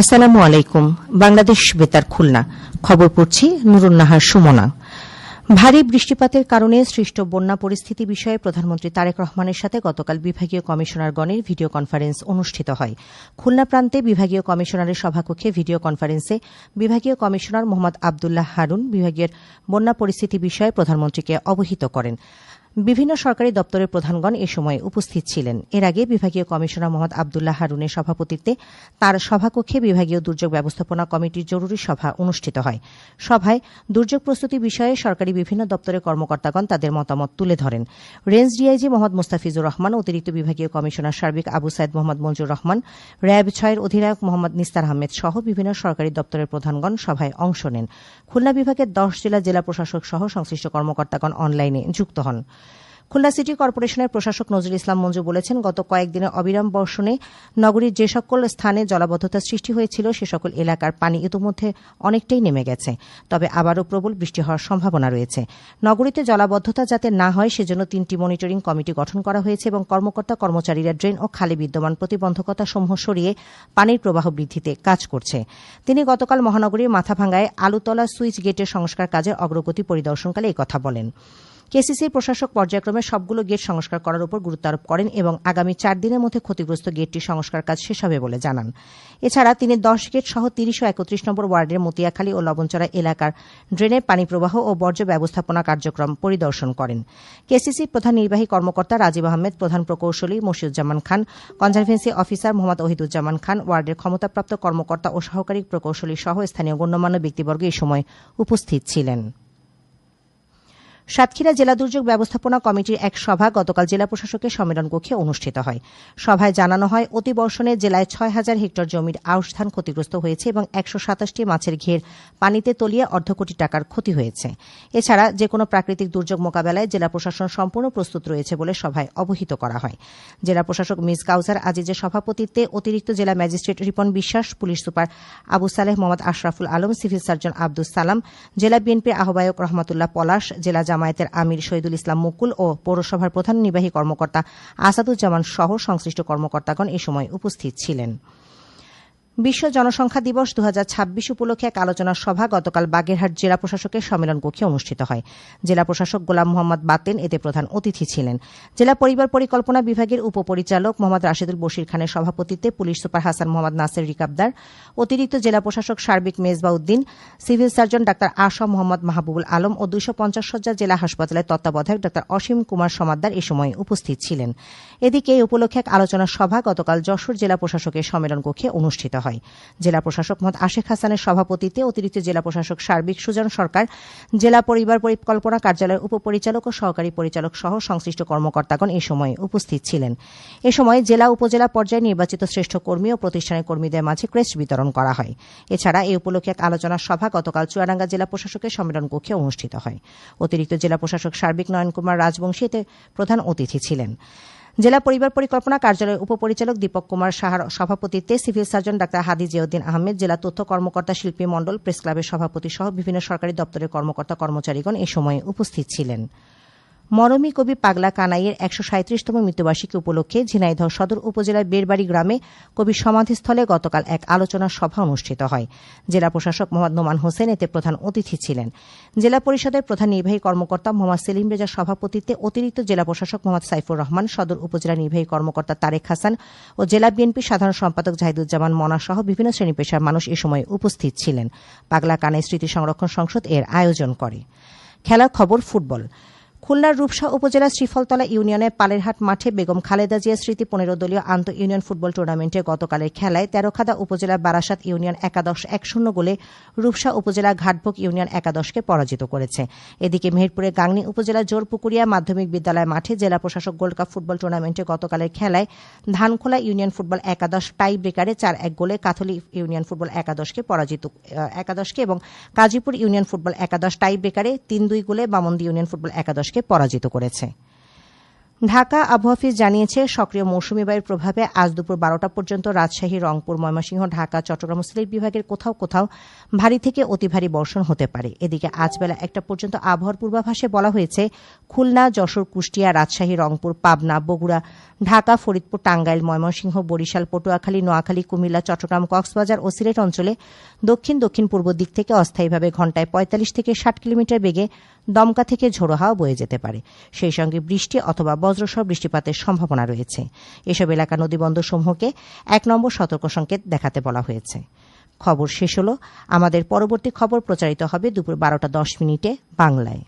আসসালামু আলাইকুম। বাংলাদেশ বেতার খুলনা খবর পড়ছি নুরুন নাহার সুমনা। ভারী বৃষ্টিপাতের কারণে সৃষ্ট বন্যা পরিস্থিতি বিষয়ে প্রধানমন্ত্রী তারেক রহমানের সাথে গতকাল বিভাগীয় কমিশনারগণের ভিডিও কনফারেন্স অনুষ্ঠিত হয়। খুলনা প্রান্তে বিভাগীয় কমিশনারের সভাকক্ষে ভিডিও কনফারেন্সে বিভাগীয় কমিশনার মোহাম্মদ আবদুল্লাহ হারুন বিভাগীয় বন্যা পরিস্থিতি বিষয়ে প্রধানমন্ত্রীকে অবহিত করেন। বিভিন্ন সরকারি দপ্তরের প্রধানগণ এ সময় উপস্থিত ছিলেন। এর আগে বিভাগীয় কমিশনার মোহাম্মদ আবদুল্লাহ হারুনের সভাপতিত্বে তার সভাকক্ষে বিভাগীয় দুর্যোগ ব্যবস্থাপনা কমিটির জরুরি সভা অনুষ্ঠিত হয়। সভায় দুর্যোগ প্রস্তুতি বিষয়ে সরকারি বিভিন্ন দপ্তরের কর্মকর্তাগণ তাদের মতামত তুলে ধরেন। রেঞ্জ ডিআইজি মোহাম্মদ মোস্তাফিজুর রহমান, অতিরিক্ত বিভাগীয় কমিশনার সার্বিক আবু সাইদ মোহাম্মদ মঞ্জুর রহমান, র্যাব ৬ অধিনায়ক মোহাম্মদ নিস্তার আহমেদ সহ বিভিন্ন সরকারি দপ্তরের প্রধানগণ সভায় অংশ নেন। খুলনা বিভাগের ১০ জেলা প্রশাসক সহ সংশ্লিষ্ট কর্মকর্তাগণ অনলাইনে যুক্ত হন। খুলনা সিটি কর্পোরেশনের প্রশাসক নজরুল ইসলাম মঞ্জু বলেছেন, গত কয়েকদিনের অবিরাম বর্ষণে নগরীর যে সকল স্থানে জলাবদ্ধতা সৃষ্টি হয়েছিল সে সকল এলাকার পানি ইতিমধ্যে অনেকটাই নেমে গেছে, তবে আবারও প্রবল বৃষ্টি হওয়ার সম্ভাবনা রয়েছে। নগরীতে জলাবদ্ধতা যাতে না হয় সেজন্য ৩টি মনিটরিং কমিটি গঠন করা হয়েছে এবং কর্মকর্তা কর্মচারীরা ড্রেন ও খালে বিদ্যমান প্রতিবন্ধকতাসমূহ সরিয়ে পানির প্রবাহ বৃদ্ধিতে কাজ করছে। তিনি গতকাল মহানগরীর মাথাভাঙ্গায় আলুতলা সুইচ গেটের সংস্কার কাজের অগ্রগতি পরিদর্শনকালে এই কথা বলেন। কেসিসির প্রশাসক পর্যায়ক্রমে সবগুলো গেট সংস্কার করার উপর গুরুত্ব আরোপ করেন এবং আগামী ৪ দিনের মধ্যে ক্ষতিগ্রস্ত গেটটির সংস্কার কাজ শেষ হবে বলে জানান। এছাড়া তিনি ১০ গেট সহ ৩০ ও ৩১ নম্বর ওয়ার্ডের মতিয়াখালী ও লবণচড়া এলাকার ড্রেনের পানি প্রবাহ ও বর্জ্য ব্যবস্থাপনা কার্যক্রম পরিদর্শন করেন। কেসিসির প্রধান নির্বাহী কর্মকর্তা রাজীব আহমেদ, প্রধান প্রকৌশলী মশিউজ্জামান খান, কনজারভেন্সি অফিসার মোহাম্মদ ওহিদুজ্জামান খান, ওয়ার্ডের ক্ষমতাপ্রাপ্ত কর্মকর্তা ও সহকারী প্রকৌশলী সহ স্থানীয় গণ্যমান্য ব্যক্তিবর্গ এই সময় উপস্থিত ছিলেন। সাতক্ষীরা জেলা দুর্যোগ ব্যবস্থাপনা কমিটির এক সভা গতকাল জেলা প্রশাসকের সম্মেলন কক্ষে অনুষ্ঠিত হয়। সভায় জানানো হয়, অতিবর্ষণে জেলায় ৬,০০০ হেক্টর জমির আউশ ধান ক্ষতিগ্রস্ত হয়েছে এবং ১২৭টি মাছের ঘের পানিতে তলিয়ে অর্ধ কোটি টাকার ক্ষতি হয়েছে। এছাড়া যেকোনো প্রাকৃতিক দুর্যোগ মোকাবেলায় জেলা প্রশাসন সম্পূর্ণ প্রস্তুত রয়েছে বলে সভায় অবহিত করা হয়। জেলা প্রশাসক মিস কাউসার আজিজের সভাপতিত্বে অতিরিক্ত জেলা ম্যাজিস্ট্রেট রিপন বিশ্বাস, police super Abu Saleh Mohammad Ashraful Alam, civil surgeon Abdus Salam, জেলা বিএনপির আহ্বায়ক রহমাতুল্লাহ পলাশ, জেলা জামায়াতের আমির শহীদুল ইসলাম মুকুল ও পৌরসভার প্রধান নির্বাহী কর্মকর্তা আসাদুজ্জামান সহ সংশ্লিষ্ট কর্মকর্তাগণ এ সময় উপস্থিত ছিলেন। বিশ্ব জনসংখ্যা দিবস ২০২৬ উপলক্ষে এক আলোচনা সভা গতকাল বাগেরহাট জেলা প্রশাসকের সম্মেলন কক্ষে অনুষ্ঠিত হয়। জেলা প্রশাসক গোলাম মোহাম্মদ বাতেন এতে প্রধান অতিথি ছিলেন। জেলা পরিবার পরিকল্পনা বিভাগের উপপরিচালক মোহাম্মদ রাশেদুল বশির খানের সভাপতিত্বে পুলিশ সুপার হাসান মোহাম্মদ নাসের রিকাবদার, অতিরিক্ত জেলা প্রশাসক সার্বিক মেজবা উদ্দিন, সিভিল সার্জন ডাক্তার আশা মোহাম্মদ মাহবুবুল আলম ও ২৫০ শয্যা জেলা হাসপাতালের তত্ত্বাবধায়ক ডাক্তার অসীম কুমার সমাদ্দার এ সময় উপস্থিত ছিলেন। এদিকে এই উপলক্ষে এক আলোচনা সভা গতকাল যশোর জেলা প্রশাসকের সম্মেলন কক্ষে অনুষ্ঠিত হয়। জেলা প্রশাসক মোহাম্মদ আশেক হাসানের সভাপতিত্বে অতিরিক্ত জেলা প্রশাসক সার্বিক সুজন সরকার, জেলা পরিবার পরিকল্পনা কার্যালয়ের উপপরিচালক ও সহকারী পরিচালক সহ সংশ্লিষ্ট কর্মকর্তাগণ এ সময় উপস্থিত ছিলেন। এ সময় জেলা উপজেলা পর্যায়ে নির্বাচিত শ্রেষ্ঠ কর্মী ও প্রতিষ্ঠানের কর্মীদের মাঝে ক্রেস্ট বিতরণ করা হয়। এছাড়া এই উপলক্ষে এক আলোচনা সভা গতকাল চুয়াডাঙ্গা জেলা প্রশাসকের সম্মেলন কক্ষে অনুষ্ঠিত হয়। অতিরিক্ত জেলা প্রশাসক সার্বিক নয়ন কুমার রাজবংশী এতে প্রধান অতিথি ছিলেন। জেলা পরিবার পরিকল্পনা কার্যালয়ের উপপরিচালক দীপক কুমার সাহার সভাপতিত্বে সিভিল সার্জন ডাক্তার হাদি জিয়াউদ্দিন আহমেদ, জেলা তথ্য কর্মকর্তা শিল্পী মণ্ডল, প্রেস ক্লাবের সভাপতি সহ বিভিন্ন সরকারি দপ্তরের কর্মকর্তা কর্মচারীগণ এ সময় উপস্থিত ছিলেন। মরমী কবি পাগলা কানাইয়ের ১৩৭তম মৃত্যুবার্ষিকী উপলক্ষে ঝিনাইদহ সদর উপজেলার বেরবাড়ি গ্রামে কবির সমাধিস্থলে গতকাল এক আলোচনা সভা অনুষ্ঠিত হয়। জেলা প্রশাসক মোহাম্মদ নোমান হোসেন এতে প্রধান অতিথি ছিলেন। জেলা পরিষদের প্রধান নির্বাহী কর্মকর্তা মোহাম্মদ সেলিম রেজার সভাপতিত্বে অতিরিক্ত জেলা প্রশাসক মোহাম্মদ সাইফুর রহমান, সদর উপজেলা নির্বাহী কর্মকর্তা তারেক হাসান ও জেলা বিএনপি সাধারণ সম্পাদক জাহিদুজ্জামান মনা সহ বিভিন্ন শ্রেণী পেশার মানুষ এ সময় উপস্থিত ছিলেন। পাগলা কানাই স্মৃতি সংরক্ষণ সংসদ এর আয়োজন করে। খেলার খবর ফুটবল। খুলনার রূপসা উপজেলার শ্রীফলতলা ইউনিয়নের পালেরহাট মাঠে বেগম খালেদা জিয়া স্মৃতি ১৫ দলীয় আন্তঃ ইউনিয়ন ফুটবল টুর্নামেন্টে গতকালের খেলায় তেরোখাদা উপজেলার বারাসাত ইউনিয়ন একাদশ ১-০ গোলে রূপসা উপজেলা ঘাটভোগ ইউনিয়ন একাদশকে পরাজিত করেছে। এদিকে মেহেরপুরের গাংনী উপজেলার জোরপুকুরিয়া মাধ্যমিক বিদ্যালয় মাঠে জেলা প্রশাসক গোল্ড কাপ ফুটবল টুর্নামেন্টে গতকালের খেলায় ধানখোলা ইউনিয়ন ফুটবল একাদশ টাই ব্রেকারে ৪-১ গোলে কাথলি ইউনিয়ন ফুটবল একাদশকে এবং কাজীপুর ইউনিয়ন ফুটবল একাদশ টাই ব্রেকারে ৩-২ গোলে বামন্দি ইউনিয়ন ফুটবল একাদশকে পরাজিত করেছে। ঢাকা আবহাওয়া অফিস জানিয়েছে, সক্রিয় মৌসুমী বায়ুর প্রভাবে আজ দুপুর 12টা পর্যন্ত রাজশাহী, রংপুর, ময়মনসিংহ, ঢাকা, চট্টগ্রাম ও সিলেট বিভাগের কোথাও কোথাও ভারী থেকে অতি ভারী বর্ষণ হতে পারে। এদিকে আজ বেলা 1টা পর্যন্ত আবহাওয়ার পূর্বাভাসে বলা হয়েছে, খুলনা, যশোর, কুষ্টিয়া, রাজশাহী, রংপুর, পাবনা, বগুড়া, ঢাকা, ফরিদপুর, টাঙ্গাইল, ময়মনসিংহ, বরিশাল, পটুয়াখালী, নোয়াখালী, কুমিল্লা, চট্টগ্রাম, কক্সবাজার ও সিলেট অঞ্চলে দক্ষিণ দক্ষিণ পূর্ব দিক থেকে অস্থায়ীভাবে ঘণ্টায় 45 থেকে 60 কিলোমিটার বেগে দমকা থেকে ঝোড়ো হাওয়া বয়ে যেতে পারে। সেই সঙ্গে বৃষ্টি অথবা বজ্রসহ বৃষ্টিপাতের সম্ভাবনা রয়েছে। এসব এলাকা নদীবন্দরসমূহকে 1 নম্বর সতর্ক সংকেত দেখাতে বলা হয়েছে। খবর শেষ হল। আমাদের পরবর্তী খবর প্রচারিত হবে দুপুর 12টা 10 মিনিটে বাংলায়।